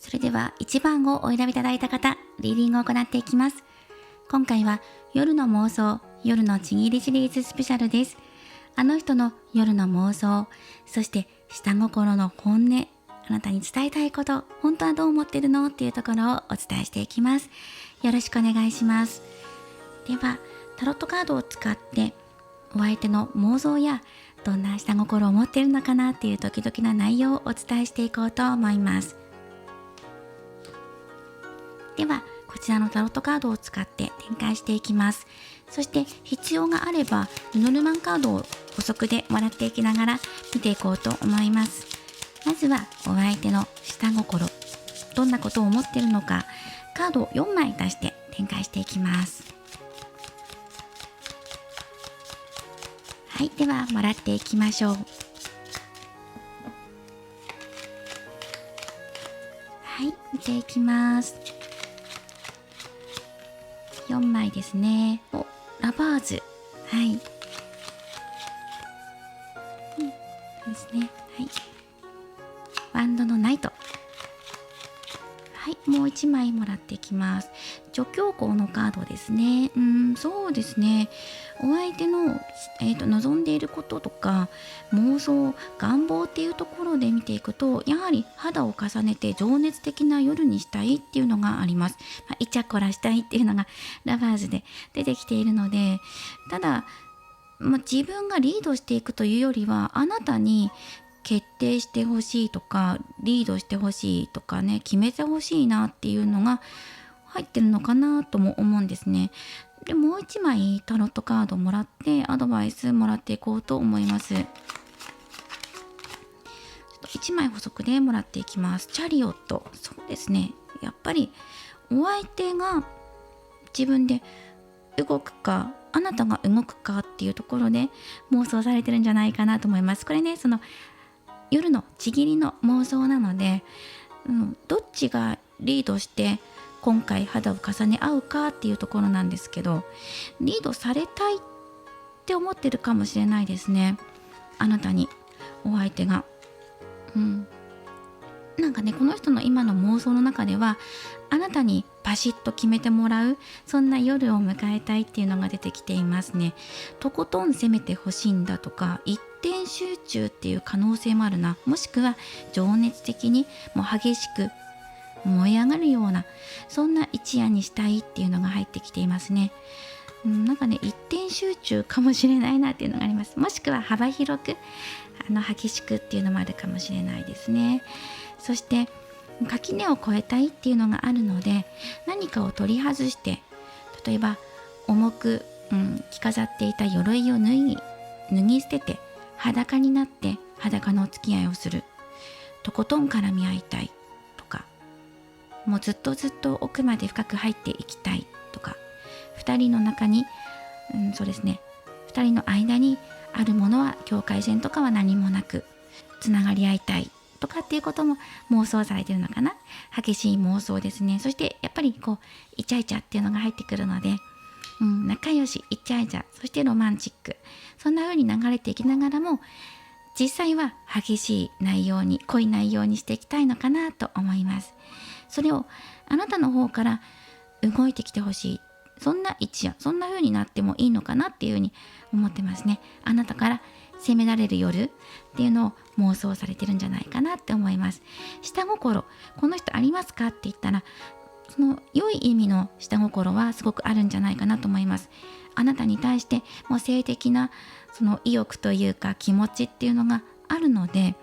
それでは1番をお選びいただいた方、リーディングを行っていきます。今回は夜の妄想、夜のちぎりシリーズスペシャルです。あの人の夜の妄想、そして下心の本音、あなたに伝えたいこと、本当はどう思ってるのっていうところをお伝えしていきます。よろしくお願いします。では、タロットカードを使ってお相手の妄想やどんな下心を持っているのかなっていう時々な内容をお伝えしていこうと思います。では、こちらのタロットカードを使って展開していきます。そして必要があればルノルマンカードを補足でもらっていきながら見ていこうと思います。まずはお相手の下心、どんなことを思っているのか、カードを4枚出して展開していきます。はい、ではもらっていきましょう。はい、見ていきます。4枚ですね。ラバーズ。はい。ですね。はい。ワンドのナイト。はい、もう1枚もらっていきます。助教皇のカードですね。そうですね。お相手の、望んでいることとか妄想、願望っていうところで見ていくと、やはり肌を重ねて情熱的な夜にしたいっていうのがあります。イチャコラしたいっていうのがラバーズで出てきているので、ただ、自分がリードしていくというよりは、あなたに決定してほしいとかリードしてほしいとかね、決めてほしいなっていうのが入ってるのかなとも思うんですね。で、もう1枚タロットカードもらってアドバイスもらっていこうと思います。ちょっと1枚補足でもらっていきます。チャリオット。そうですね、やっぱりお相手が自分で動くかあなたが動くかっていうところで妄想されてるんじゃないかなと思います。これね、その夜のちぎりの妄想なので、どっちがリードして今回肌を重ね合うかっていうところなんですけど、リードされたいって思ってるかもしれないですね、あなたにお相手が。なんかね、この人の今の妄想の中ではあなたにバシッと決めてもらう、そんな夜を迎えたいっていうのが出てきていますね。とことん攻めてほしいんだとか、一点集中っていう可能性もあるな、もしくは情熱的にもう激しく燃え上がるような、そんな一夜にしたいっていうのが入ってきていますね。なんかね、一点集中かもしれないなっていうのがあります。もしくは幅広く激しくっていうのもあるかもしれないですね。そして垣根を越えたいっていうのがあるので、何かを取り外して、例えば重く、着飾っていた鎧を脱ぎ捨てて裸になって裸のお付き合いをする、とことん絡み合いたいとか、もうずっと奥まで深く入っていきたいとか、2人の中に、そうですね、2人の間にあるものは境界線とかは何もなくつながり合いたいとかっていうことも妄想されてるのかな。激しい妄想ですね。そしてやっぱりイチャイチャっていうのが入ってくるので、仲良し、イチャイチャ、そしてロマンチック、そんな風に流れていきながらも、実際は激しい内容に、濃い内容にしていきたいのかなと思います。それをあなたの方から動いてきてほしい、そんな一夜、そんな風になってもいいのかなっていう風に思ってますね。あなたから責められる夜っていうのを妄想されてるんじゃないかなって思います。下心、この人ありますかって言ったら、その良い意味の下心はすごくあるんじゃないかなと思います。あなたに対してもう性的なその意欲というか気持ちっていうのがあるので、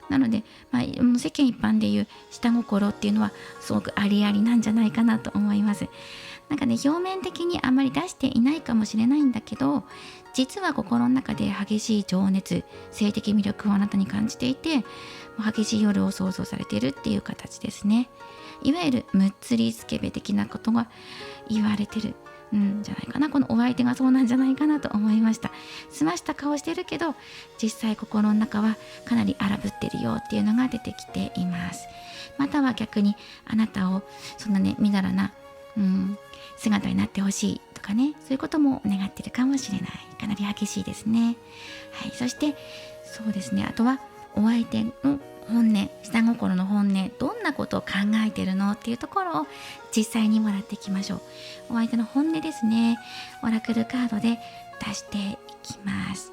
なので、世間一般でいう下心っていうのはすごくありありなんじゃないかなと思います。なんかね、表面的にあまり出していないかもしれないんだけど、実は心の中で激しい情熱、性的魅力をあなたに感じていて、激しい夜を想像されているっていう形ですね。いわゆるむっつりスケベ的なことが言われてるじゃないかな。このお相手がそうなんじゃないかなと思いました。澄ました顔してるけど、実際心の中はかなり荒ぶってるよっていうのが出てきています。または逆にあなたをそんなね、みだらな姿になってほしいとかね、そういうことも願ってるかもしれない。かなり激しいですね。はい、そしてそうですね、あとはお相手の本音、下心の本音、どんなことを考えてるのっていうところを実際にもらっていきましょう。お相手の本音ですね、オラクルカードで出していきます。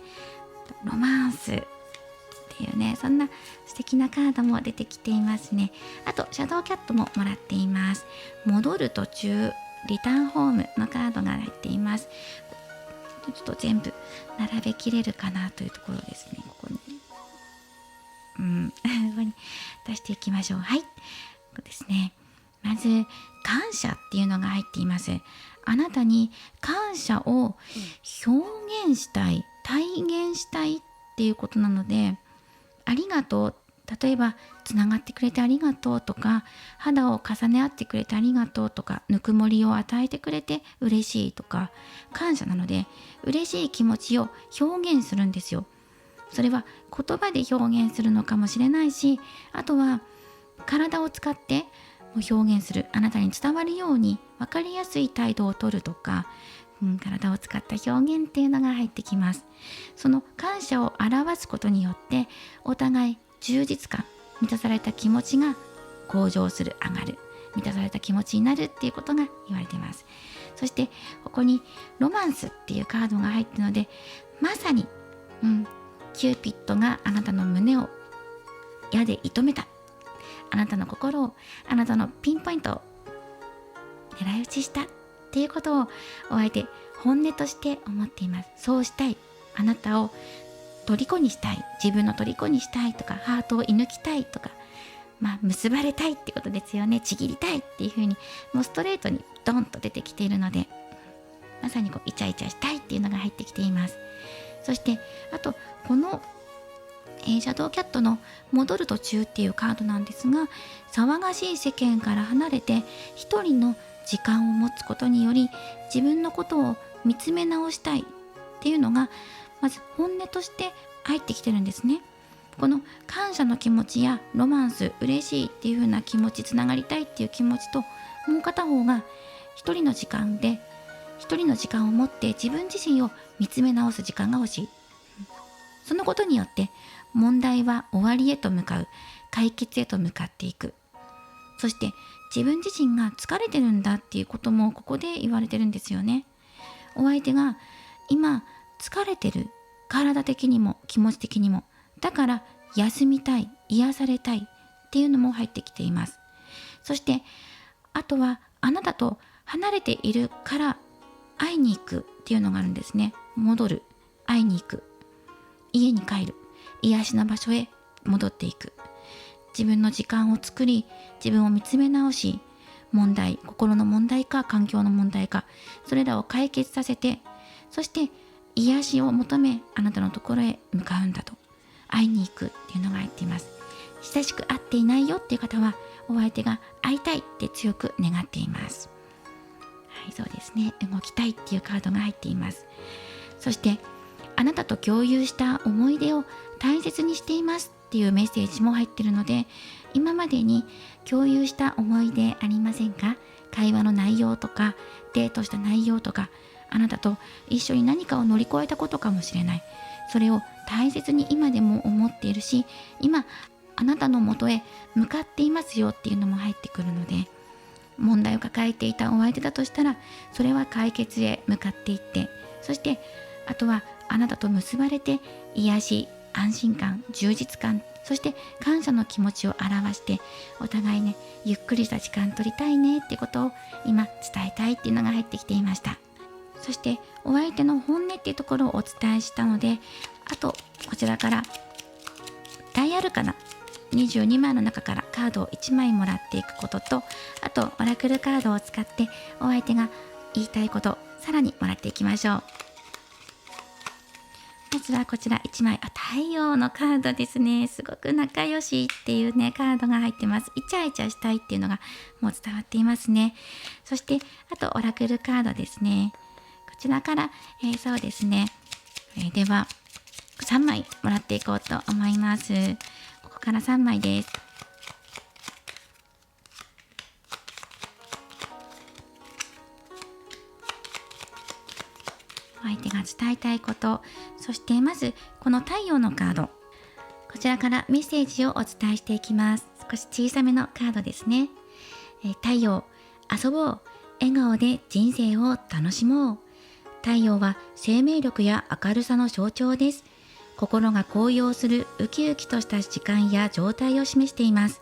ロマンスっていうね、そんな素敵なカードも出てきていますね。あとシャドウキャットももらっています。戻る途中、リターンホームのカードが入っています。ちょっと全部並べきれるかなというところですね。ここにここに出していきましょう。はい、ここですね。まず感謝っていうのが入っています。あなたに感謝を表現したい、体現したいっていうことなので、ありがとう、例えばつながってくれてありがとうとか、肌を重ね合ってくれてありがとうとか、ぬくもりを与えてくれて嬉しいとか、感謝なので嬉しい気持ちを表現するんですよ。それは言葉で表現するのかもしれないし、あとは体を使って表現する、あなたに伝わるように分かりやすい態度をとるとか、体を使った表現っていうのが入ってきます。その感謝を表すことによってお互い充実感、満たされた気持ちが向上する、上がる、満たされた気持ちになるっていうことが言われています。そしてここにロマンスっていうカードが入っているので、まさに、キューピッドがあなたの胸を矢で射止めた、あなたの心を、あなたのピンポイントを狙い撃ちしたっていうことをお相手本音として思っています。そうしたい、あなたを虜にしたい、自分の虜にしたいとか、ハートを射抜きたいとか、結ばれたいってことですよね。ちぎりたいっていう風にもうストレートにドンと出てきているので、まさにイチャイチャしたいっていうのが入ってきています。そしてあとこのシャドウキャットの戻る途中っていうカードなんですが、騒がしい世間から離れて一人の時間を持つことにより自分のことを見つめ直したいっていうのがまず本音として入ってきてるんですね。この感謝の気持ちやロマンス、嬉しいっていう風な気持ち、つながりたいっていう気持ちと、もう片方が一人の時間を持って自分自身を見つめ直す時間が欲しい。そのことによって問題は終わりへと向かう、解決へと向かっていく。そして自分自身が疲れてるんだっていうこともここで言われてるんですよね。お相手が今疲れてる、体的にも気持ち的にも、だから休みたい、癒されたいっていうのも入ってきています。そしてあとはあなたと離れているから会いに行くっていうのがあるんですね。戻る、会いに行く、家に帰る、癒しの場所へ戻っていく、自分の時間を作り、自分を見つめ直し、問題、心の問題か環境の問題か、それらを解決させて、そして癒しを求めあなたのところへ向かうんだと、会いに行くっていうのが入っています。久しく会っていないよっていう方はお相手が会いたいって強く願っています。はい、そうですね、動きたいっていうカードが入っています。そしてあなたと共有した思い出を大切にしていますっていうメッセージも入っているので、今までに共有した思い出ありませんか？会話の内容とかデートした内容とか、あなたと一緒に何かを乗り越えたことかもしれない。それを大切に今でも思っているし、今あなたの元へ向かっていますよっていうのも入ってくるので、問題を抱えていたお相手だとしたら、それは解決へ向かっていって、そしてあとはあなたと結ばれて癒し、安心感、充実感、そして感謝の気持ちを表して、お互いね、ゆっくりした時間取りたいねってことを今伝えたいっていうのが入ってきていました。そしてお相手の本音っていうところをお伝えしたので、あとこちらから大アルカナ22枚の中からカードを1枚もらっていくことと、あとオラクルカードを使ってお相手が言いたいことさらにもらっていきましょう。まずはこちら1枚、太陽のカードですね。すごく仲良しっていうねカードが入ってます。イチャイチャしたいっていうのがもう伝わっていますね。そしてあとオラクルカードですね。こちらから、そうですね、では3枚もらっていこうと思います。ここから3枚です。相手が伝えたいこと、そしてまずこの太陽のカード、こちらからメッセージをお伝えしていきます。少し小さめのカードですね。太陽、遊ぼう、笑顔で人生を楽しもう。太陽は生命力や明るさの象徴です。心が高揚するウキウキとした時間や状態を示しています。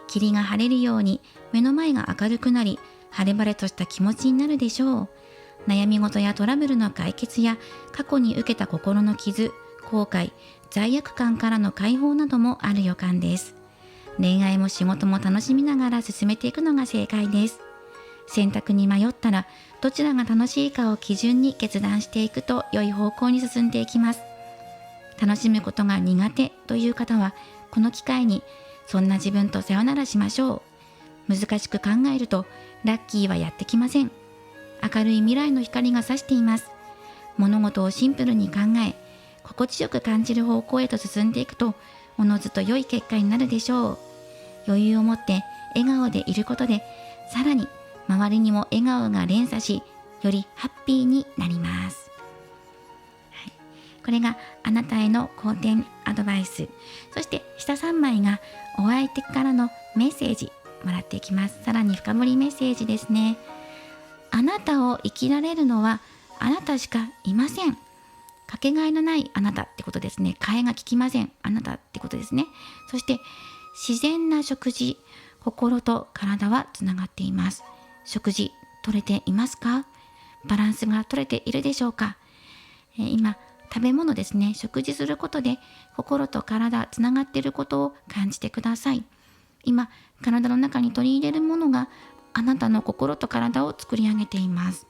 霧が晴れるように目の前が明るくなり、晴れ晴れとした気持ちになるでしょう。悩み事やトラブルの解決や過去に受けた心の傷、後悔、罪悪感からの解放などもある予感です。恋愛も仕事も楽しみながら進めていくのが正解です。選択に迷ったらどちらが楽しいかを基準に決断していくと良い方向に進んでいきます。楽しむことが苦手という方はこの機会にそんな自分とさよならしましょう。難しく考えるとラッキーはやってきません。明るい未来の光が差しています。物事をシンプルに考え、心地よく感じる方向へと進んでいくとおのずと良い結果になるでしょう。余裕を持って笑顔でいることでさらに周りにも笑顔が連鎖し、よりハッピーになります。これがあなたへの好転アドバイス。そして下3枚がお相手からのメッセージもらっていきます。さらに深掘りメッセージですね。あなたを生きられるのはあなたしかいません。かけがえのないあなたってことですね。替えが利きません。あなたってことですね。そして自然な食事、心と体はつながっています。食事取れていますか？バランスが取れているでしょうか？今食べ物ですね、食事することで心と体つながっていることを感じてください。今体の中に取り入れるものがあなたの心と体を作り上げています。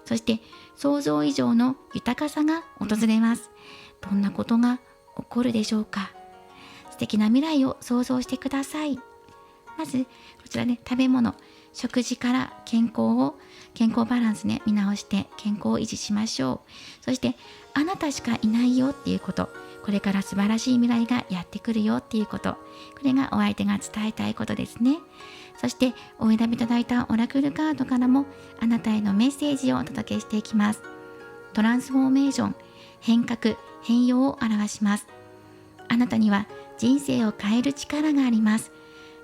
そして想像以上の豊かさが訪れます。どんなことが起こるでしょうか？素敵な未来を想像してください。まずこちらね、食べ物、食事から健康バランスね、見直して健康を維持しましょう。そしてあなたしかいないよっていうこと、これから素晴らしい未来がやってくるよっていうこと、これがお相手が伝えたいことですね。そしてお選びいただいたオラクルカードからもあなたへのメッセージをお届けしていきます。トランスフォーメーション、変革、変容を表します。あなたには人生を変える力があります。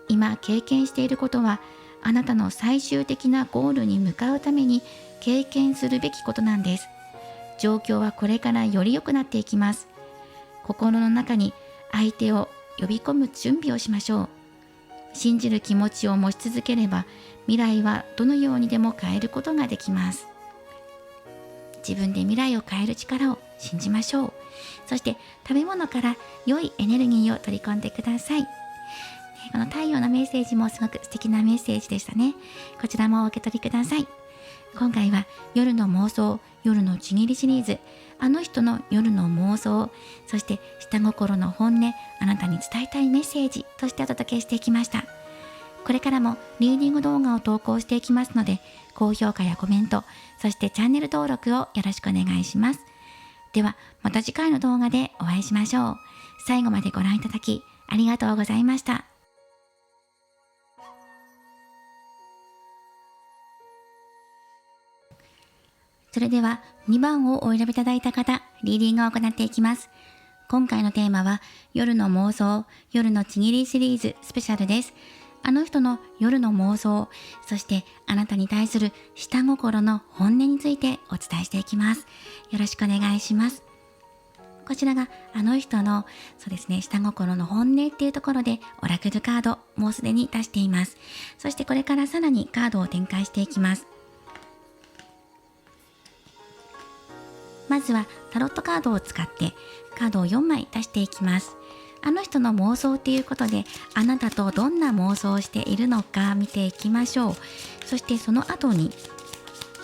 今経験していることはあなたの最終的なゴールに向かうために経験するべきことなんです。状況はこれからより良くなっていきます。心の中に相手を呼び込む準備をしましょう。信じる気持ちを持ち続ければ未来はどのようにでも変えることができます。自分で未来を変える力を信じましょう。そして食べ物から良いエネルギーを取り込んでください。この太陽のメッセージもすごく素敵なメッセージでしたね。こちらもお受け取りください。今回は夜の妄想、夜のちぎりシリーズ、あの人の夜の妄想、そして下心の本音、あなたに伝えたいメッセージとしてお届けしていきました。これからもリーディング動画を投稿していきますので、高評価やコメント、そしてチャンネル登録をよろしくお願いします。ではまた次回の動画でお会いしましょう。最後までご覧いただきありがとうございました。それでは2番をお選びいただいた方、リーディングを行っていきます。今回のテーマは夜の妄想、夜のちぎりシリーズスペシャルです。あの人の夜の妄想、そしてあなたに対する下心の本音についてお伝えしていきます。よろしくお願いします。こちらがあの人のそうですね、下心の本音っていうところでオラクルカードもうすでに出しています。そしてこれからさらにカードを展開していきます。まずはタロットカードを使ってカードを4枚出していきます。あの人の妄想ということで、あなたとどんな妄想をしているのか見ていきましょう。そしてその後に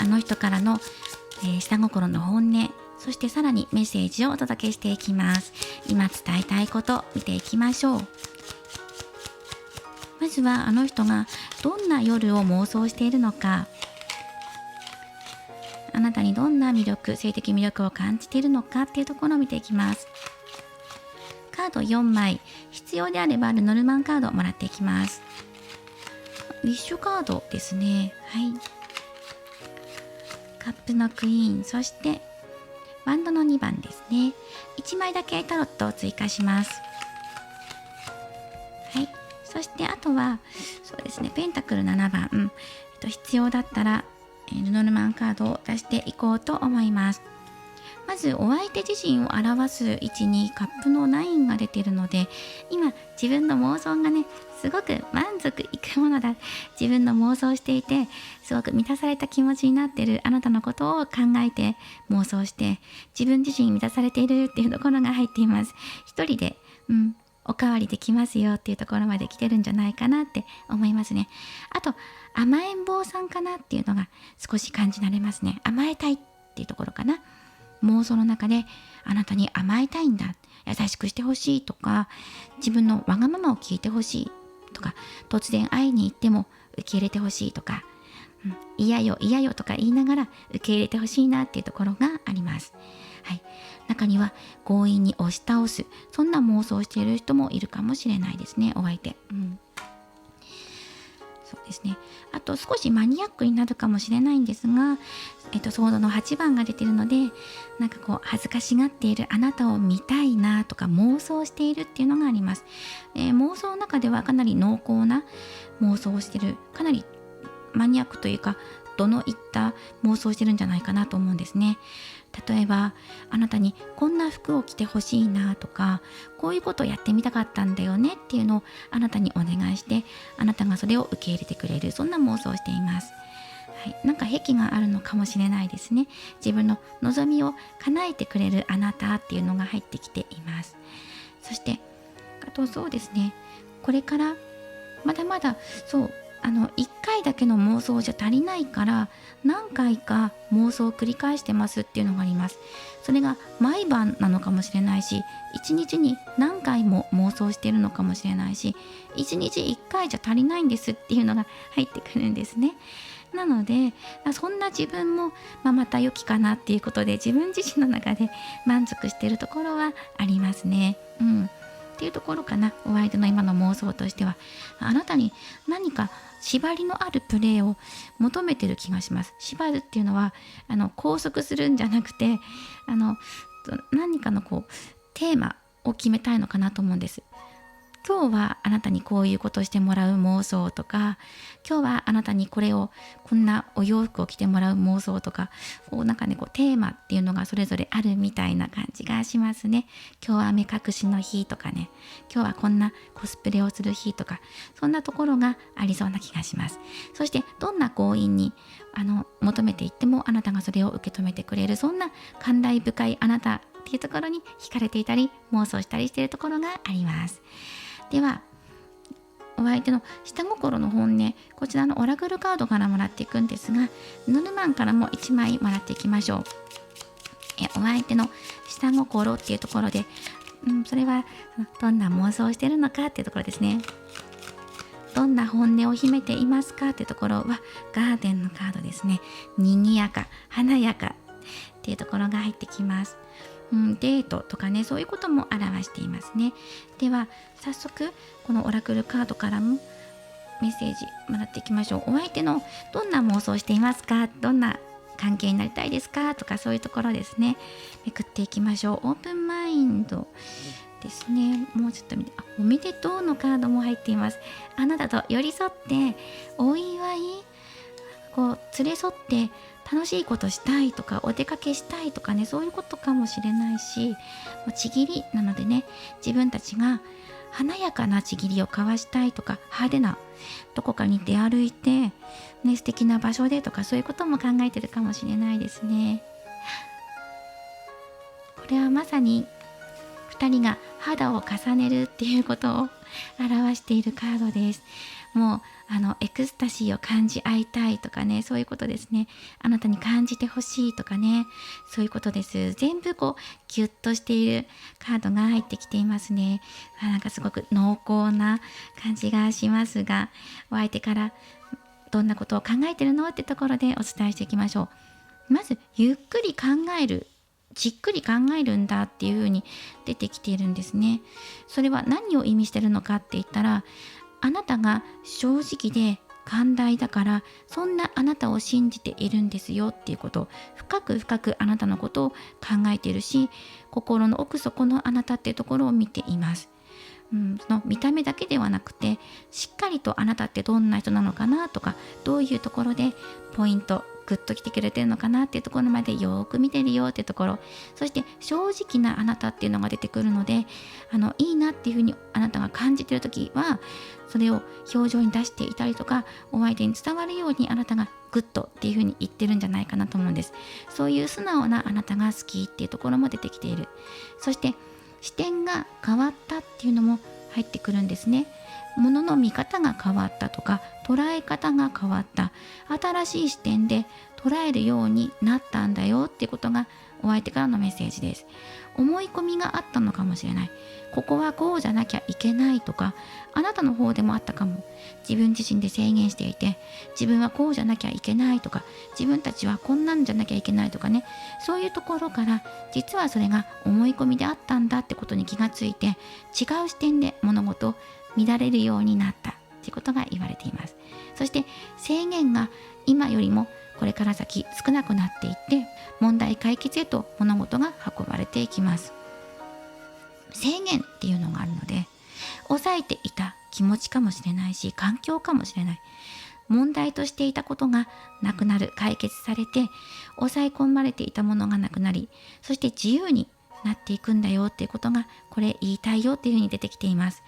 あの人からの、下心の本音、そしてさらにメッセージをお届けしていきます。今伝えたいこと見ていきましょう。まずはあの人がどんな夜を妄想しているのか、あなたにどんな魅力、性的魅力を感じているのかっていうところを見ていきます。カード4枚、必要であればルノルマンカードをもらっていきます。ウィッシュカードですね。はい。カップのクイーン、そしてワンドの2番ですね。1枚だけタロットを追加します。はい。そしてあとはそうですね、ペンタクル7番、必要だったらルノルマンカードを出していこうと思います。まずお相手自身を表す位置にカップの9が出ているので、今自分の妄想がねすごく満足いくものだ、自分の妄想していてすごく満たされた気持ちになっているあなたのことを考えて妄想して自分自身満たされているっていうところが入っています。一人でおかわりできますよっていうところまで来てるんじゃないかなって思いますね。あと甘えん坊さんかなっていうのが少し感じられますね。甘えたいっていうところかな。妄想の中であなたに甘えたいんだ、優しくしてほしいとか、自分のわがままを聞いてほしいとか、突然会いに行っても受け入れてほしいとか、嫌よ嫌よとか言いながら受け入れてほしいなっていうところがあります。はい、中には強引に押し倒す、そんな妄想をしている人もいるかもしれないですね、お相手。そうですね。あと少しマニアックになるかもしれないんですが、ソードの8番が出ているので、なんかこう恥ずかしがっているあなたを見たいなとか妄想しているっていうのがあります。妄想の中ではかなり濃厚な妄想をしている、かなりマニアックというか度のいった妄想をしてるんじゃないかなと思うんですね。例えばあなたにこんな服を着てほしいなとか、こういうことをやってみたかったんだよねっていうのをあなたにお願いして、あなたがそれを受け入れてくれる、そんな妄想をしています。はい、なんか癖があるのかもしれないですね。自分の望みを叶えてくれるあなたっていうのが入ってきています。そしてあとそうですね、これからまだまだ1回だけの妄想じゃ足りないから何回か妄想を繰り返してますっていうのがあります。それが毎晩なのかもしれないし、1日に何回も妄想しているのかもしれないし、1日1回じゃ足りないんですっていうのが入ってくるんですね。なのでそんな自分も、また良きかなっていうことで自分自身の中で満足しているところはありますね。っていうところかな、お相手の今の妄想としては。あなたに何か縛りのあるプレーを求めてる気がします。縛るっていうのは拘束するんじゃなくて、何かのテーマを決めたいのかなと思うんです。今日はあなたにこういうことをしてもらう妄想とか、今日はあなたにこんなお洋服を着てもらう妄想とか、なんかねテーマっていうのがそれぞれあるみたいな感じがしますね。今日は目隠しの日とかね、今日はこんなコスプレをする日とか、そんなところがありそうな気がします。そしてどんな強引に求めていってもあなたがそれを受け止めてくれる、そんな寛大深いあなたっていうところに惹かれていたり妄想したりしているところがあります。ではお相手の下心の本音、こちらのオラクルカードからもらっていくんですが、ノルマンからも1枚もらっていきましょう。お相手の下心っていうところで、それはどんな妄想をしているのかっていうところですね。どんな本音を秘めていますかっていうところはガーデンのカードですね。賑やか、華やかっていうところが入ってきます。デートとかね、そういうことも表していますね。では早速このオラクルカードからもメッセージもらっていきましょう。お相手のどんな妄想をしていますか、どんな関係になりたいですかとか、そういうところですね、めくっていきましょう。オープンマインドですね。もうちょっと見て、おめでとうのカードも入っています。あなたと寄り添ってお祝い、連れ添って楽しいことしたいとか、お出かけしたいとかね、そういうことかもしれないし、ちぎりなのでね、自分たちが華やかなちぎりを交わしたいとか、派手などこかに出歩いて、素敵な場所でとか、そういうことも考えてるかもしれないですね。これはまさに2人が肌を重ねるっていうことを表しているカードです。もうエクスタシーを感じ合いたいとかね、そういうことですね。あなたに感じてほしいとかね、そういうことです。全部ギュッとしているカードが入ってきていますね。なんかすごく濃厚な感じがしますが、お相手からどんなことを考えてるのってところでお伝えしていきましょう。まずゆっくり考える、じっくり考えるんだっていう風に出てきているんですね。それは何を意味してるのかって言ったら、あなたが正直で寛大だから、そんなあなたを信じているんですよっていうことを、深く深くあなたのことを考えているし、心の奥底のあなたっていうところを見ています。その見た目だけではなくて、しっかりとあなたってどんな人なのかなとか、どういうところでポイントグッと来てくれてるのかなっていうところまでよく見てるよっていうところ、そして正直なあなたっていうのが出てくるので、いいなっていうふうにあなたが感じてる時は、それを表情に出していたりとか、お相手に伝わるようにあなたがグッとっていうふうに言ってるんじゃないかなと思うんです。そういう素直なあなたが好きっていうところも出てきている。そして視点が変わったっていうのも入ってくるんですね。物の見方が変わったとか、捉え方が変わった、新しい視点で捉えるようになったんだよっていうことがお相手からのメッセージです。思い込みがあったのかもしれない。ここはこうじゃなきゃいけないとか、あなたの方でもあったかも。自分自身で制限していて、自分はこうじゃなきゃいけないとか、自分たちはこんなんじゃなきゃいけないとかね、そういうところから実はそれが思い込みであったんだってことに気がついて、違う視点で物事を見られるようになったっていうことが言われています。そして制限が今よりもこれから先少なくなっていって、問題解決へと物事が運ばれていきます。制限っていうのがあるので、抑えていた気持ちかもしれないし、環境かもしれない。問題としていたことがなくなる、解決されて、抑え込まれていたものがなくなり、そして自由になっていくんだよっていうことが、これ言いたいよっていうふうに出てきています。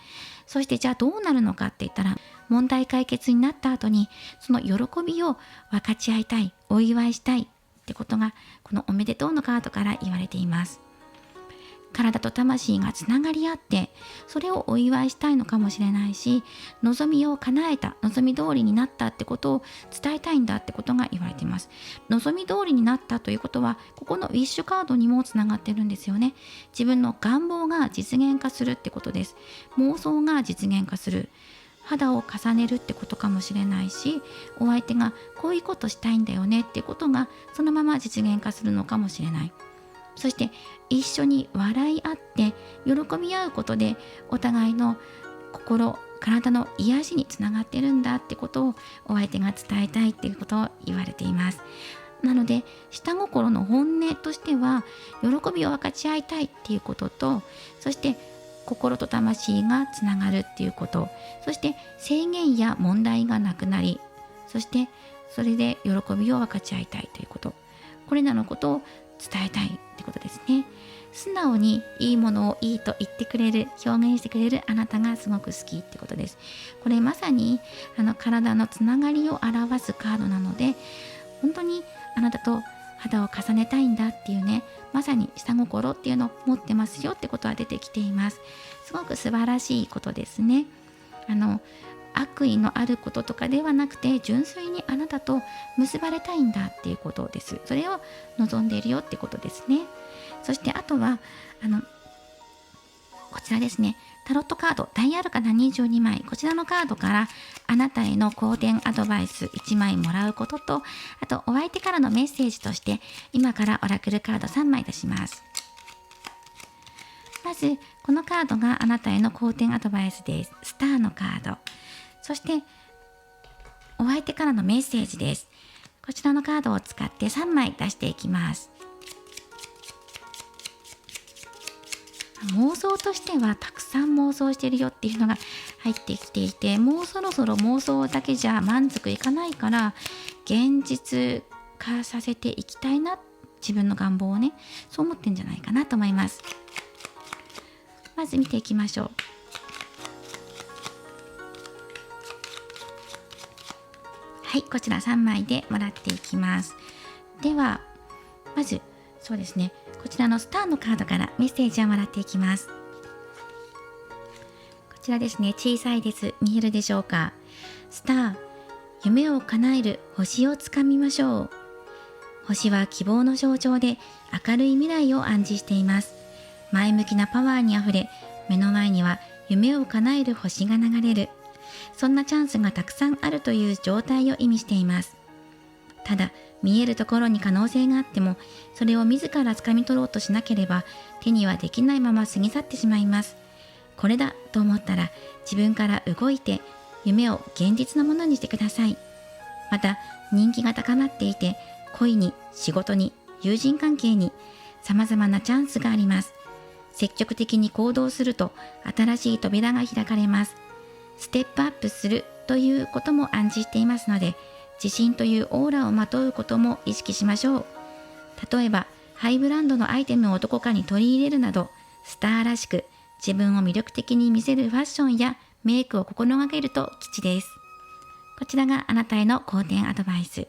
そしてじゃあどうなるのかって言ったら、問題解決になった後にその喜びを分かち合いたい、お祝いしたいってことが、このおめでとうのカードから言われています。体と魂がつながり合って、それをお祝いしたいのかもしれないし、望みを叶えた、望み通りになったってことを伝えたいんだってことが言われています。望み通りになったということは、ここのウィッシュカードにもつながってるんですよね。自分の願望が実現化するってことです。妄想が実現化する。肌を重ねるってことかもしれないし、お相手がこういうことしたいんだよねってことがそのまま実現化するのかもしれない。そして一緒に笑い合って喜び合うことで、お互いの心、体の癒しにつながってるんだってことをお相手が伝えたいっていうことを言われています。なので下心の本音としては、喜びを分かち合いたいっていうことと、そして心と魂がつながるっていうこと、そして制限や問題がなくなり、そしてそれで喜びを分かち合いたいということ、これらのことを伝えたいってことですね。素直にいいものをいいと言ってくれる、表現してくれるあなたがすごく好きってことです。これまさに体のつながりを表すカードなので、本当にあなたと肌を重ねたいんだっていうね、まさに下心っていうのを持ってますよってことは出てきています。すごく素晴らしいことですね。悪意のあることとかではなくて、純粋にあなたと結ばれたいんだっていうことです。それを望んでいるよってことですね。そしてあとはこちらですね、タロットカードダイアルカナ22枚、こちらのカードからあなたへの好転アドバイス1枚もらうことと、あとお相手からのメッセージとして今からオラクルカード3枚出します。まずこのカードがあなたへの好転アドバイスです。スターのカード、そしてお相手からのメッセージです。こちらのカードを使って3枚出していきます。妄想としてはたくさん妄想してるよっていうのが入ってきていて、もうそろそろ妄想だけじゃ満足いかないから、現実化させていきたいな、自分の願望をね、そう思ってんじゃないかなと思います。まず見ていきましょう。はい、こちら3枚でもらっていきます。ではまずそうですね、こちらのスターのカードからメッセージをもらっていきます。こちらですね、小さいです。見えるでしょうか。スター、夢を叶える星をつかみましょう。星は希望の象徴で、明るい未来を暗示しています。前向きなパワーにあふれ、目の前には夢を叶える星が流れる、そんなチャンスがたくさんあるという状態を意味しています。ただ見えるところに可能性があっても、それを自ら掴み取ろうとしなければ手にはできないまま過ぎ去ってしまいます。これだと思ったら自分から動いて夢を現実のものにしてください。また、人気が高まっていて、恋に、仕事に、友人関係に、様々なチャンスがあります。積極的に行動すると、新しい扉が開かれます。ステップアップするということも暗示していますので、自信というオーラをまとうことも意識しましょう。例えば、ハイブランドのアイテムをどこかに取り入れるなど、スターらしく自分を魅力的に見せるファッションやメイクを心がけると吉です。こちらがあなたへの好転アドバイス。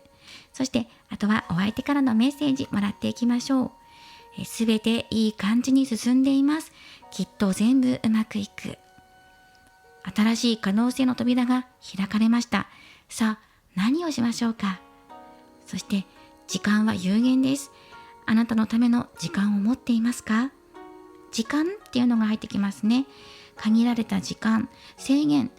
そして、あとはお相手からのメッセージもらっていきましょう。すべていい感じに進んでいます。きっと全部うまくいく。新しい可能性の扉が開かれました。さあ、何をしましょうか。そして、時間は有限です。あなたのための時間を持っていますか？時間っていうのが入ってきますね。限られた時間、制限。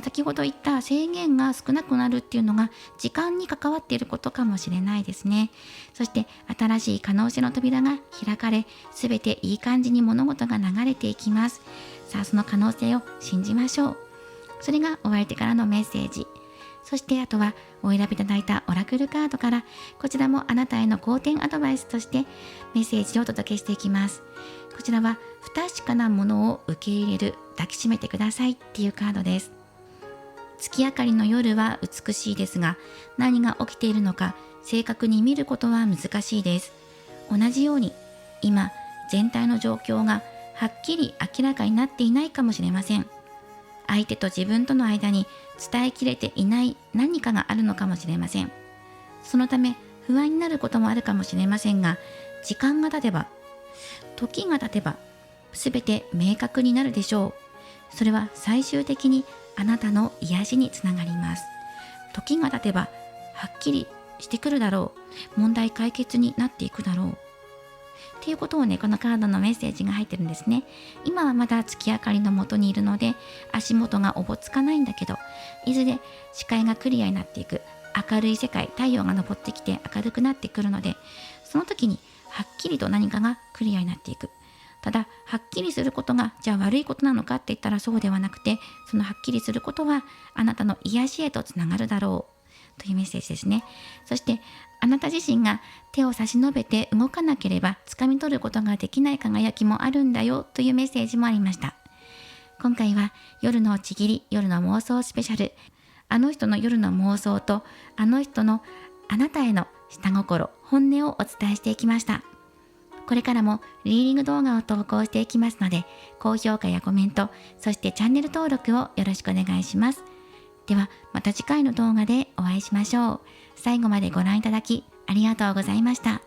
先ほど言った制限が少なくなるっていうのが時間に関わっていることかもしれないですね。そして新しい可能性の扉が開かれ、すべていい感じに物事が流れていきます。さあ、その可能性を信じましょう。それがお相手からのメッセージ。そしてあとはお選びいただいたオラクルカードから、こちらもあなたへの好転アドバイスとしてメッセージをお届けしていきます。こちらは不確かなものを受け入れる、抱きしめてくださいっていうカードです。月明かりの夜は美しいですが、何が起きているのか正確に見ることは難しいです。同じように今全体の状況がはっきり明らかになっていないかもしれません。相手と自分との間に伝えきれていない何かがあるのかもしれません。そのため不安になることもあるかもしれませんが、時間が経てば、時が経てば、すべて明確になるでしょう。それは最終的にあなたの癒しにつながります。時が経てば、はっきりしてくるだろう。問題解決になっていくだろう。っていうことをね、このカードのメッセージが入ってるんですね。今はまだ月明かりの元にいるので、足元がおぼつかないんだけど、いずれ視界がクリアになっていく。明るい世界、太陽が昇ってきて明るくなってくるので、その時にはっきりと何かがクリアになっていく。ただ、はっきりすることがじゃあ悪いことなのかって言ったらそうではなくて、そのはっきりすることはあなたの癒しへとつながるだろうというメッセージですね。そしてあなた自身が手を差し伸べて動かなければ掴み取ることができない輝きもあるんだよというメッセージもありました。今回は夜のちぎり、夜の妄想スペシャル。あの人の夜の妄想とあの人のあなたへの下心、本音をお伝えしていきました。これからもリーディング動画を投稿していきますので、高評価やコメント、そしてチャンネル登録をよろしくお願いします。ではまた次回の動画でお会いしましょう。最後までご覧いただきありがとうございました。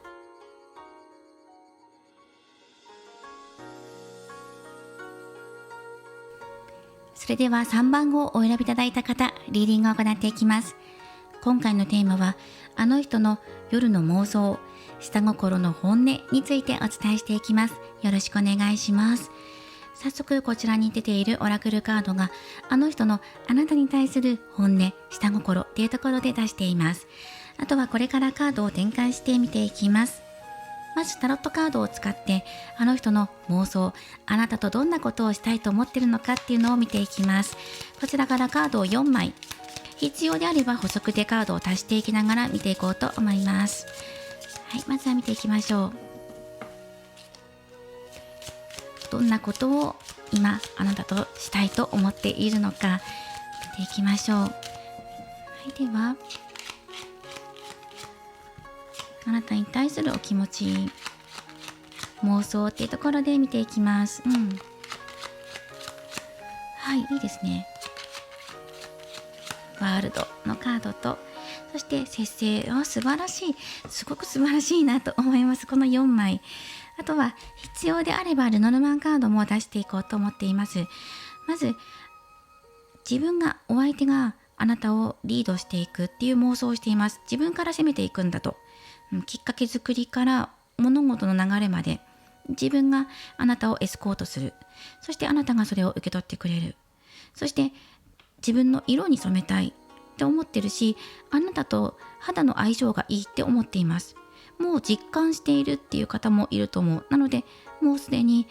それでは3番をお選びいただいた方、リーディングを行っていきます。今回のテーマは、あの人の夜の妄想、下心の本音についてお伝えしていきます。よろしくお願いします。早速こちらに出ているオラクルカードが、あの人のあなたに対する本音、下心っていうところで出しています。あとはこれからカードを展開して見ていきます。まずタロットカードを使って、あの人の妄想、あなたとどんなことをしたいと思っているのかっていうのを見ていきます。こちらからカードを4枚、必要であれば補足でカードを足していきながら見ていこうと思います。はい、まずは見ていきましょう。どんなことを今あなたとしたいと思っているのか見ていきましょう。はい、ではあなたに対するお気持ち、妄想っていうところで見ていきます。はい、いいですね。ワールドのカードと、そして節制、素晴らしい、すごく素晴らしいなと思います。この4枚。あとは必要であればルノルマンカードも出していこうと思っています。まず自分が、お相手があなたをリードしていくっていう妄想をしています。自分から攻めていくんだと。きっかけ作りから物事の流れまで自分があなたをエスコートする。そしてあなたがそれを受け取ってくれる。そして自分の色に染めたいって思ってるし、あなたと肌の相性がいいって思っています。もう実感しているっていう方もいると思う。なのでもうすでに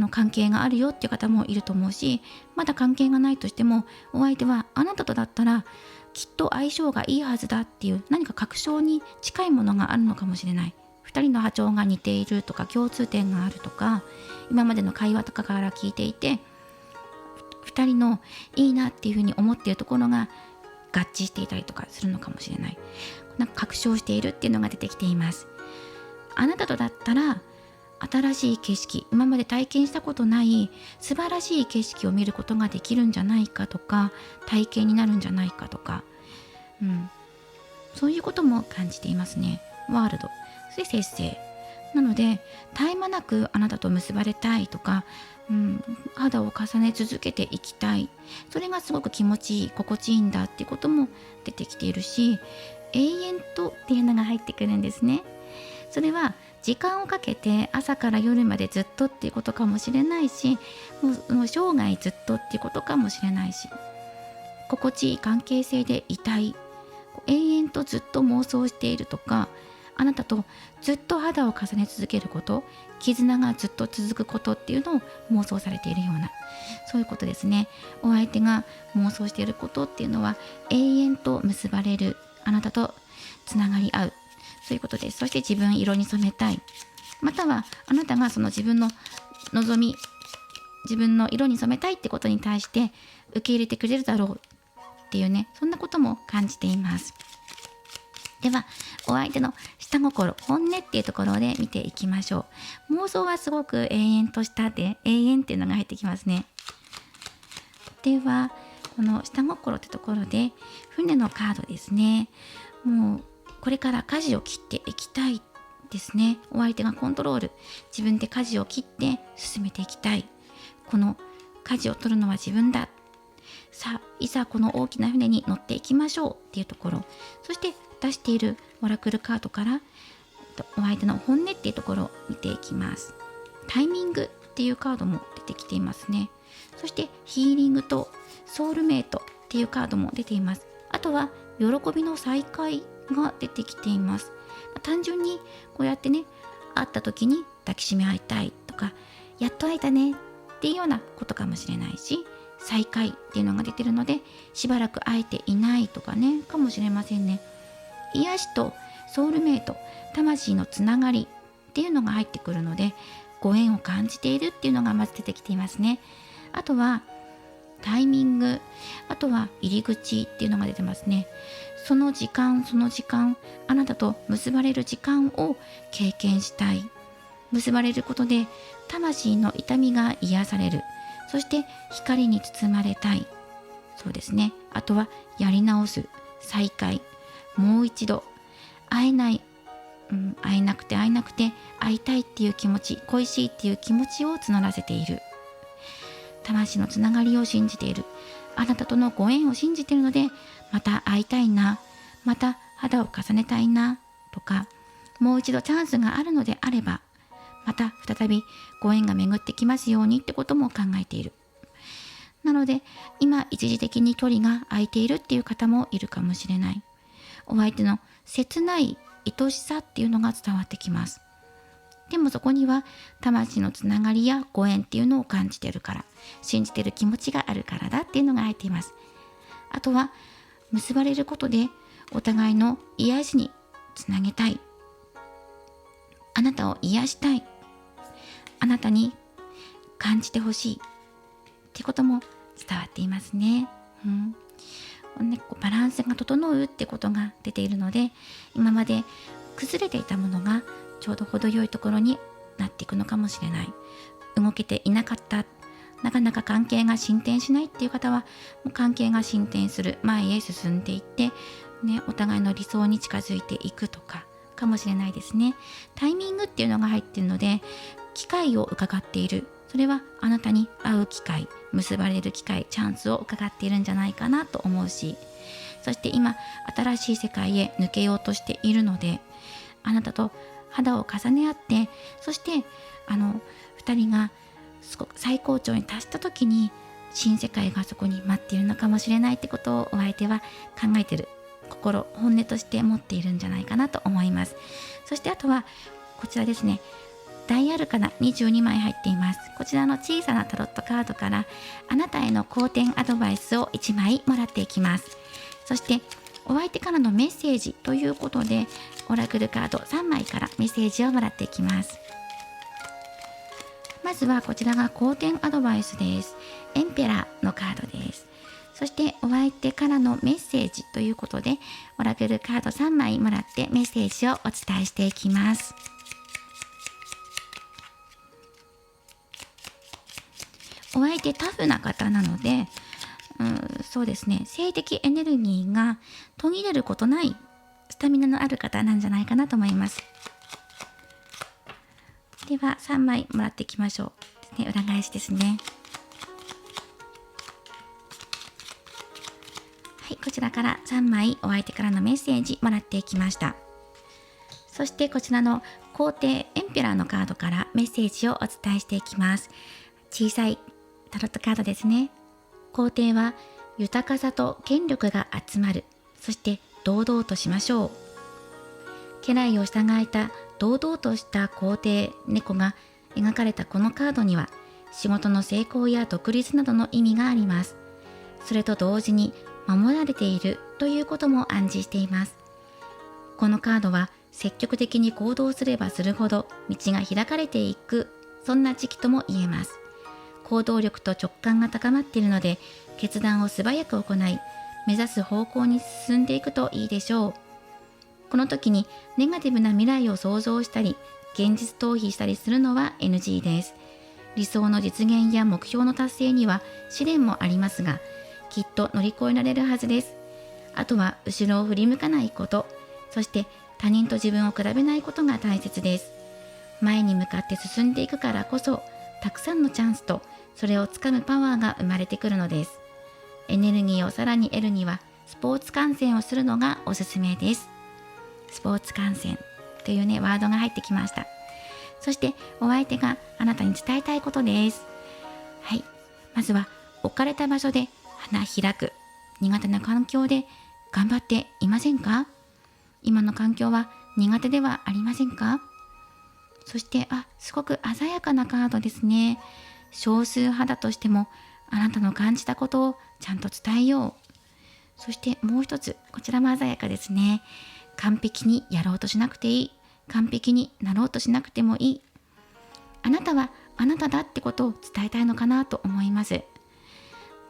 関係があるよっていう方もいると思うし、まだ関係がないとしてもお相手はあなたとだったらきっと相性がいいはずだっていう何か確証に近いものがあるのかもしれない。2人の波長が似ているとか共通点があるとか、今までの会話とかから聞いていて2人のいいなっていうふうに思っているところが合致していたりとかするのかもしれない。なんか確証しているっていうのが出てきています。あなたとだったら新しい景色、今まで体験したことない素晴らしい景色を見ることができるんじゃないかとか、体験になるんじゃないかとか、そういうことも感じていますね。ワールド、そして節制なので、絶え間なくあなたと結ばれたいとか、肌を重ね続けていきたい、それがすごく気持ちいい、心地いいんだっていうことも出てきているし、永遠とっていうのが入ってくるんですね。それは時間をかけて朝から夜までずっとっていうことかもしれないし、もう生涯ずっとっていうことかもしれないし、心地いい関係性でいたい、永遠とずっと妄想しているとか、あなたとずっと肌を重ね続けること、絆がずっと続くことっていうのを妄想されているような、そういうことですね。お相手が妄想していることっていうのは永遠と結ばれる、あなたとつながり合う、そういうことです。そして自分色に染めたい、またはあなたがその自分の望み、自分の色に染めたいってことに対して受け入れてくれるだろうっていうね、そんなことも感じています。ではお相手の下心、本音っていうところで見ていきましょう。妄想はすごく永遠としたで、永遠っていうのが入ってきますね。ではこの下心ってところで船のカードですね。もうこれから舵を切っていきたいですね。お相手がコントロール、自分で舵を切って進めていきたい、この舵を取るのは自分だ、さあいざこの大きな船に乗っていきましょうっていうところ、そして出しているオラクルカードからお相手の本音っていうところを見ていきます。タイミングっていうカードも出てきていますね。そしてヒーリングとソウルメイトっていうカードも出ています。あとは喜びの再会が出てきています。単純にこうやってね、会った時に抱きしめ合いたいとか、やっと会えたねっていうようなことかもしれないし、再会っていうのが出てるのでしばらく会えていないとかね、かもしれませんね。癒しとソウルメイト、魂のつながりっていうのが入ってくるので、ご縁を感じているっていうのがまず出てきていますね。あとはタイミング、あとは入り口っていうのが出てますね。その時間、あなたと結ばれる時間を経験したい。結ばれることで魂の痛みが癒される。そして光に包まれたい。そうですね。あとはやり直す、再会、もう一度会えない、会えなくて会いたいっていう気持ち、恋しいっていう気持ちを募らせている。魂のつながりを信じている、あなたとのご縁を信じているので、また会いたいな、また肌を重ねたいなとか、もう一度チャンスがあるのであればまた再びご縁が巡ってきますようにってことも考えている。なので今一時的に距離が空いているっていう方もいるかもしれない。お相手の切ない愛しさっていうのが伝わってきます。でもそこには魂のつながりやご縁っていうのを感じているから、信じている気持ちがあるからだっていうのが入っています。あとは結ばれることでお互いの癒しにつなげたい、あなたを癒したい、あなたに感じてほしいってことも伝わっていますね。バランスが整うってことが出ているので、今まで崩れていたものがちょうど程よいところになっていくのかもしれない。動けていなかった、なかなか関係が進展しないっていう方は、もう関係が進展する、前へ進んでいって、お互いの理想に近づいていくとかかもしれないですね。タイミングっていうのが入っているので、機会を伺っている。それはあなたに会う機会、結ばれる機会、チャンスを伺っているんじゃないかなと思うし、そして今新しい世界へ抜けようとしているので、あなたと肌を重ね合って、そして2人が最高潮に達した時に新世界がそこに待っているのかもしれないってことをお相手は考えている、心、本音として持っているんじゃないかなと思います。そしてあとはこちらですね、大アルカナ22枚入っています。こちらの小さなタロットカードからあなたへの好転アドバイスを1枚もらっていきます。そしてお相手からのメッセージということでオラクルカード3枚からメッセージをもらっていきます。まずはこちらが好転アドバイスです。エンペラーのカードです。そしてお相手からのメッセージということでオラクルカード3枚もらってメッセージをお伝えしていきます。お相手タフな方なので、そうですね、性的エネルギーが途切れることないスタミナのある方なんじゃないかなと思います。では3枚もらっていきましょう。裏返しですね。はい、こちらから3枚お相手からのメッセージもらっていきました。そしてこちらの皇帝エンペラーのカードからメッセージをお伝えしていきます。小さいタロットカードですね。皇帝は豊かさと権力が集まる。そして堂々としましょう。家来を従えた堂々とした皇帝猫が描かれたこのカードには仕事の成功や独立などの意味があります。それと同時に守られているということも暗示しています。このカードは積極的に行動すればするほど道が開かれていく、そんな時期とも言えます。行動力と直感が高まっているので決断を素早く行い目指す方向に進んでいくといいでしょう。この時にネガティブな未来を想像したり現実逃避したりするのは NG です。理想の実現や目標の達成には試練もありますがきっと乗り越えられるはずです。あとは後ろを振り向かないこと、そして他人と自分を比べないことが大切です。前に向かって進んでいくからこそたくさんのチャンスとそれをつかむパワーが生まれてくるのです。エネルギーをさらに得るにはスポーツ観戦をするのがおすすめです。スポーツ観戦というねワードが入ってきました。そしてお相手があなたに伝えたいことです。はい、まずは置かれた場所で花開く。苦手な環境で頑張っていませんか？今の環境は苦手ではありませんか？そしてすごく鮮やかなカードですね。少数派だとしてもあなたの感じたことをちゃんと伝えよう。そしてもう一つ、こちらも鮮やかですね。完璧にやろうとしなくていい。完璧になろうとしなくてもいい。あなたはあなただってことを伝えたいのかなと思います。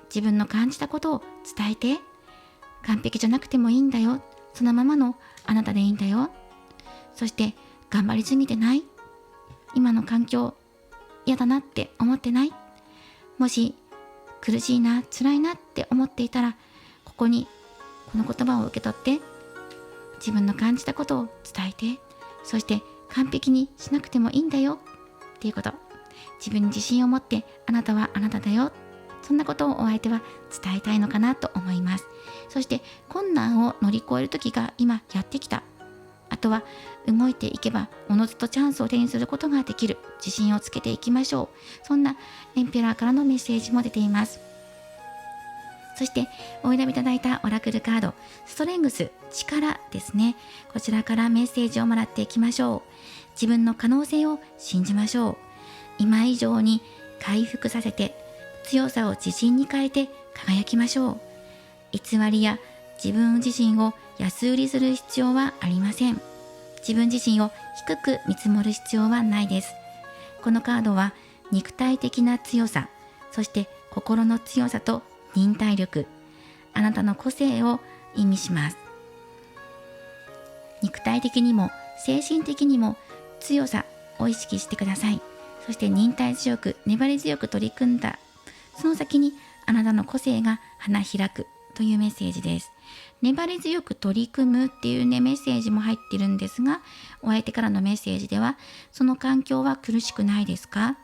自分の感じたことを伝えて、完璧じゃなくてもいいんだよ。そのままのあなたでいいんだよ。そして頑張りすぎてない？今の環境嫌だなって思ってない？もし苦しいな、辛いなって思っていたら、ここにこの言葉を受け取って、自分の感じたことを伝えて、そして完璧にしなくてもいいんだよっていうこと。自分に自信を持ってあなたはあなただよ。そんなことをお相手は伝えたいのかなと思います。そして困難を乗り越える時が今やってきた。あとは動いていけばおのずとチャンスを手にすることができる。自信をつけていきましょう。そんなエンペラーからのメッセージも出ています。そしてお選びいただいたオラクルカード、ストレングス、力ですね。こちらからメッセージをもらっていきましょう。自分の可能性を信じましょう。今以上に回復させて、強さを自信に変えて輝きましょう。偽りや自分自身を安売りする必要はありません。自分自身を低く見積もる必要はないです。このカードは肉体的な強さ、そして心の強さと忍耐力、あなたの個性を意味します。肉体的にも精神的にも強さを意識してください。そして忍耐強く粘り強く取り組んだその先にあなたの個性が花開くというメッセージです。粘り強く取り組むっていうねメッセージも入ってるんですが、お相手からのメッセージでは、その環境は苦しくないですか？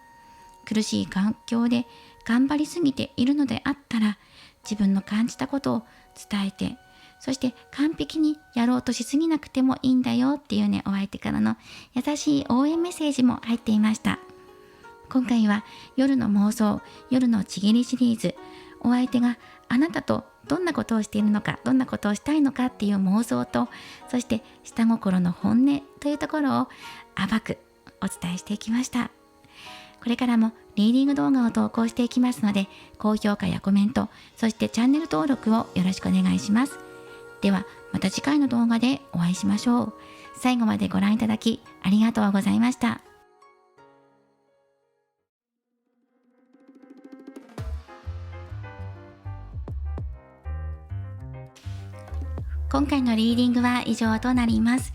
苦しい環境で頑張りすぎているのであったら、自分の感じたことを伝えて、そして完璧にやろうとしすぎなくてもいいんだよっていうね、お相手からの優しい応援メッセージも入っていました。今回は夜の妄想、夜のちぎりシリーズ、お相手があなたとどんなことをしているのか、どんなことをしたいのかっていう妄想と、そして下心の本音というところを暴く、お伝えしていきました。これからもリーディング動画を投稿していきますので、高評価やコメント、そしてチャンネル登録をよろしくお願いします。ではまた次回の動画でお会いしましょう。最後までご覧いただきありがとうございました。今回のリーディングは以上となります。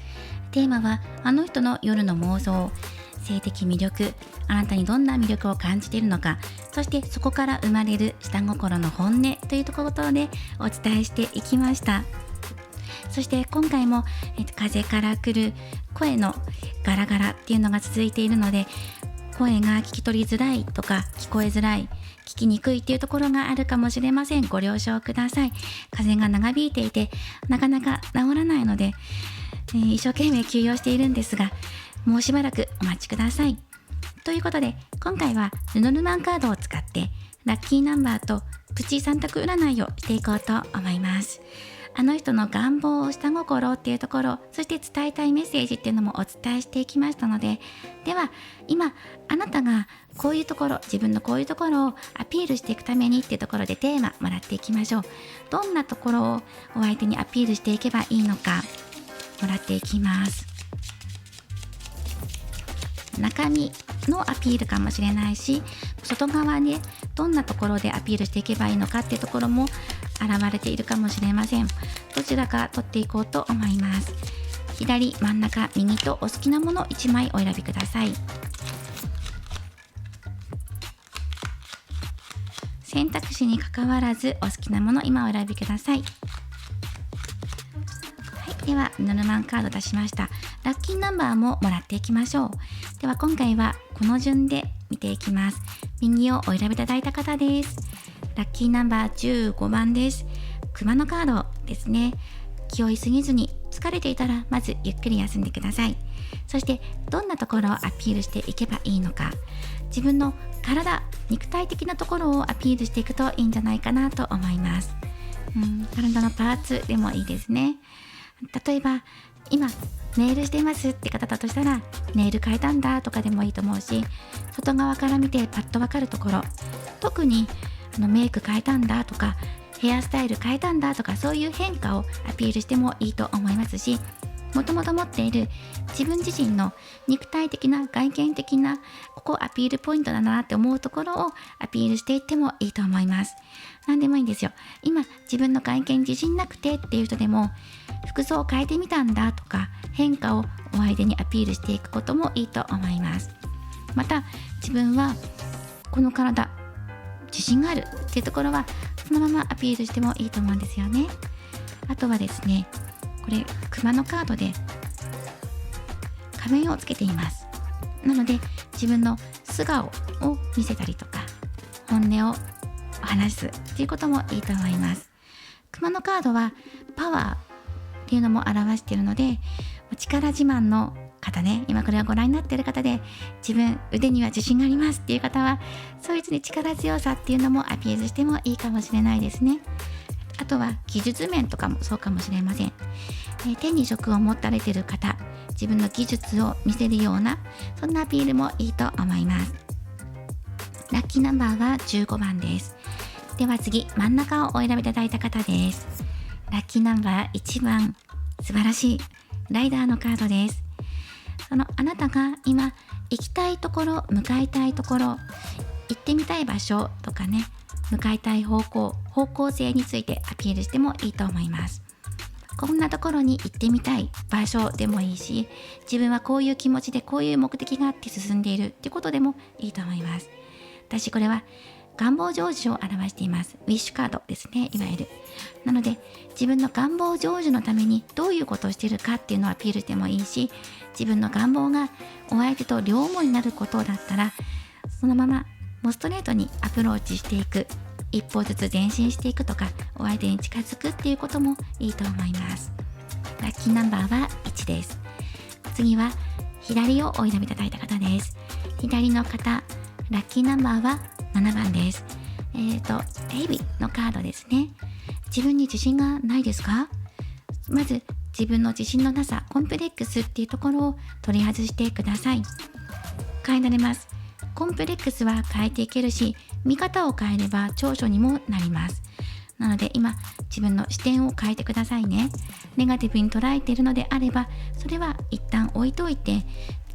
テーマはあの人の夜の妄想、性的魅力、あなたにどんな魅力を感じているのか、そしてそこから生まれる下心の本音というところでお伝えしていきました。そして今回も、風から来る声のガラガラっていうのが続いているので、声が聞き取りづらいとか聞こえづらい、聞きにくいっていうところがあるかもしれません。ご了承ください。風が長引いていてなかなか治らないので、一生懸命休養しているんですが、もうしばらくお待ちください。ということで今回はルノルマンカードを使ってラッキーナンバーとプチ3択占いをしていこうと思います。あの人の願望、下心っていうところ、そして伝えたいメッセージっていうのもお伝えしていきましたので、では今あなたがこういうところ、自分のこういうところをアピールしていくためにっていうところでテーマもらっていきましょう。どんなところをお相手にアピールしていけばいいのかもらっていきます。中身のアピールかもしれないし、外側でどんなところでアピールしていけばいいのかっていうところも現れているかもしれません。どちらか取っていこうと思います。左、真ん中、右とお好きなもの1枚お選びください。選択肢に関わらずお好きなもの今お選びください。ではルノルマンカード出しました。ラッキーナンバーももらっていきましょう。では今回はこの順で見ていきます。右をお選びいただいた方です。ラッキーナンバー15番です。熊のカードですね。気負いすぎずに、疲れていたらまずゆっくり休んでください。そしてどんなところをアピールしていけばいいのか、自分の体、肉体的なところをアピールしていくといいんじゃないかなと思います。体のパーツでもいいですね。例えば今ネイルしてますって方だとしたら、ネイル変えたんだとかでもいいと思うし、外側から見てパッとわかるところ、特にメイク変えたんだとかヘアスタイル変えたんだとか、そういう変化をアピールしてもいいと思いますし、もともと持っている自分自身の肉体的な外見的なここアピールポイントだなって思うところをアピールしていってもいいと思います。何でもいいんですよ。今自分の外見自信なくてっていう人でも、服装を変えてみたんだとか変化をお相手にアピールしていくこともいいと思います。また自分はこの体自信があるっていうところはそのままアピールしてもいいと思うんですよね。あとはですね、これ熊のカードで仮面をつけています。なので自分の素顔を見せたりとか本音を話すっていうこともいいと思います。熊のカードはパワーっていうのも表しているので、力自慢の方ね、今これをご覧になっている方で自分腕には自信がありますっていう方は、そういう力強さっていうのもアピールしてもいいかもしれないですね。あとは技術面とかもそうかもしれません。手に職を持たれている方、自分の技術を見せるようなそんなアピールもいいと思います。ラッキーナンバーは15番です。では次、真ん中をお選びいただいた方です。ラッキーナンバー1番、素晴らしいライダーのカードです。あなたが今行きたいところ、向かいたいところ、行ってみたい場所とかね、向かいたい方向性についてアピールしてもいいと思います。こんなところに行ってみたい場所でもいいし、自分はこういう気持ちでこういう目的があって進んでいるってことでもいいと思います。私これは願望成就を表しています。ウィッシュカードですね、いわゆる。なので自分の願望成就のためにどういうことをしているかっていうのをアピールしてもいいし、自分の願望がお相手と両思いになることだったら、そのままもうストレートにアプローチしていく、一歩ずつ前進していくとか、お相手に近づくっていうこともいいと思います。ラッキーナンバーは1です。次は左をお選びいただいた方です。左の方、ラッキーナンバーは7番です。エイビのカードですね。自分に自信がないですか？まず自分の自信のなさ、コンプレックスっていうところを取り外してください。変えられます。コンプレックスは変えていけるし、見方を変えれば長所にもなります。なので今、自分の視点を変えてくださいね。ネガティブに捉えているのであれば、それは一旦置いといて、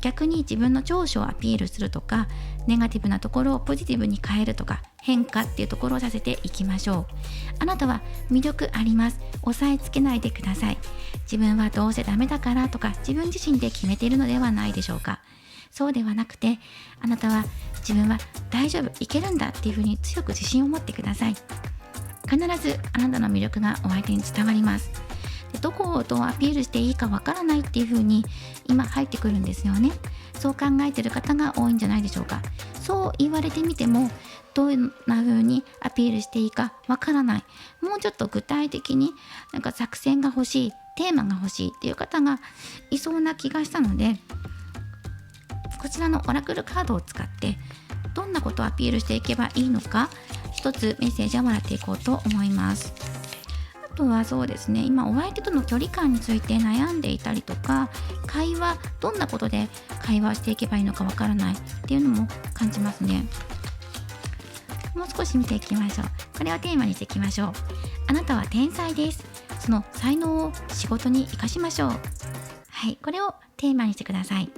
逆に自分の長所をアピールするとか、ネガティブなところをポジティブに変えるとか、変化っていうところをさせていきましょう。あなたは魅力あります。押さえつけないでください。自分はどうせダメだからとか、自分自身で決めているのではないでしょうか。そうではなくて、あなたは自分は大丈夫、いけるんだっていうふうに強く自信を持ってください。必ずあなたの魅力がお相手に伝わります。で、どこをどうアピールしていいかわからないっていう風に今入ってくるんですよね。そう考えている方が多いんじゃないでしょうか。そう言われてみても、どんな風にアピールしていいかわからない。もうちょっと具体的に作戦が欲しい、テーマが欲しいっていう方がいそうな気がしたので、こちらのオラクルカードを使ってどんなことをアピールしていけばいいのか、一つメッセージをもらっていこうと思います。あとはそうですね、今お相手との距離感について悩んでいたりとか、会話、どんなことで会話していけばいいのかわからないっていうのも感じますね。もう少し見ていきましょう。これをテーマにしていきましょう。あなたは天才です。その才能を仕事に生かしましょう。はい、これをテーマにしてください。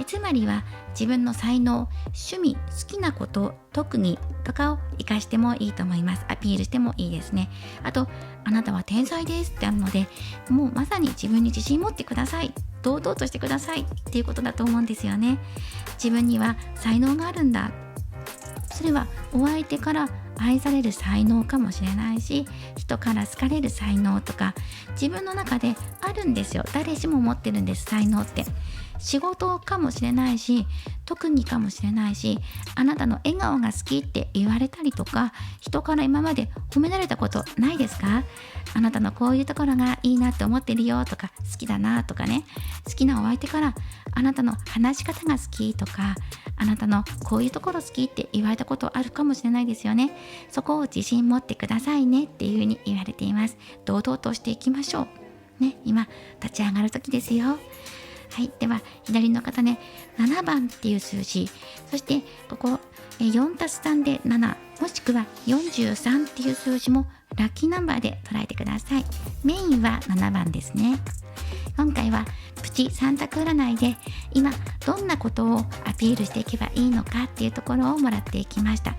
つまりは自分の才能、趣味、好きなこと、特技とかを活かしてもいいと思います。アピールしてもいいですね。あと、あなたは天才ですってあるので、もうまさに自分に自信持ってください。堂々としてくださいっていうことだと思うんですよね。自分には才能があるんだ。それはお相手から愛される才能かもしれないし、人から好かれる才能とか、自分の中であるんですよ。誰しも持ってるんです、才能って。仕事かもしれないし、特技かもしれないし、あなたの笑顔が好きって言われたりとか、人から今まで褒められたことないですか？あなたのこういうところがいいなって思ってるよとか、好きだなとかね。好きなお相手から、あなたの話し方が好きとか、あなたのこういうところ好きって言われたことあるかもしれないですよね。そこを自信持ってくださいねっていうふうに言われています。堂々としていきましょう。ね、今立ち上がる時ですよ。はい、では左の方ね、7番っていう数字、そしてここ 4+3 で7、もしくは43っていう数字もラッキーナンバーで捉えてください。メインは7番ですね。今回はプチ3択占いで、今どんなことをアピールしていけばいいのかっていうところをもらっていきました。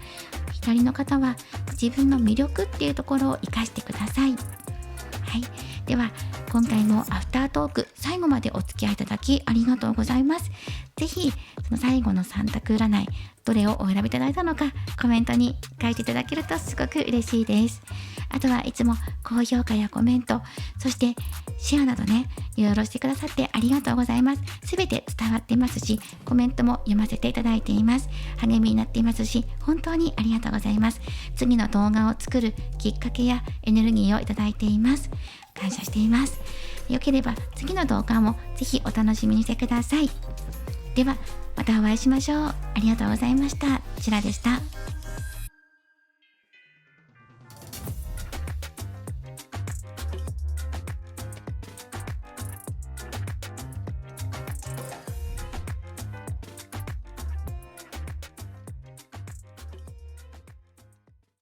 左の方は自分の魅力っていうところを生かしてください。はい、では今回もアフタートーク最後までお付き合いいただきありがとうございます。ぜひその最後の3択占い、どれをお選びいただいたのかコメントに書いていただけるとすごく嬉しいです。あとはいつも高評価やコメント、そしてシェアなどね、いろいろしてくださってありがとうございます。すべて伝わってますし、コメントも読ませていただいています。励みになっていますし、本当にありがとうございます。次の動画を作るきっかけやエネルギーをいただいています。感謝しています。よければ次の動画もぜひお楽しみにしてください。ではまたお会いしましょう。ありがとうございました。シラでした。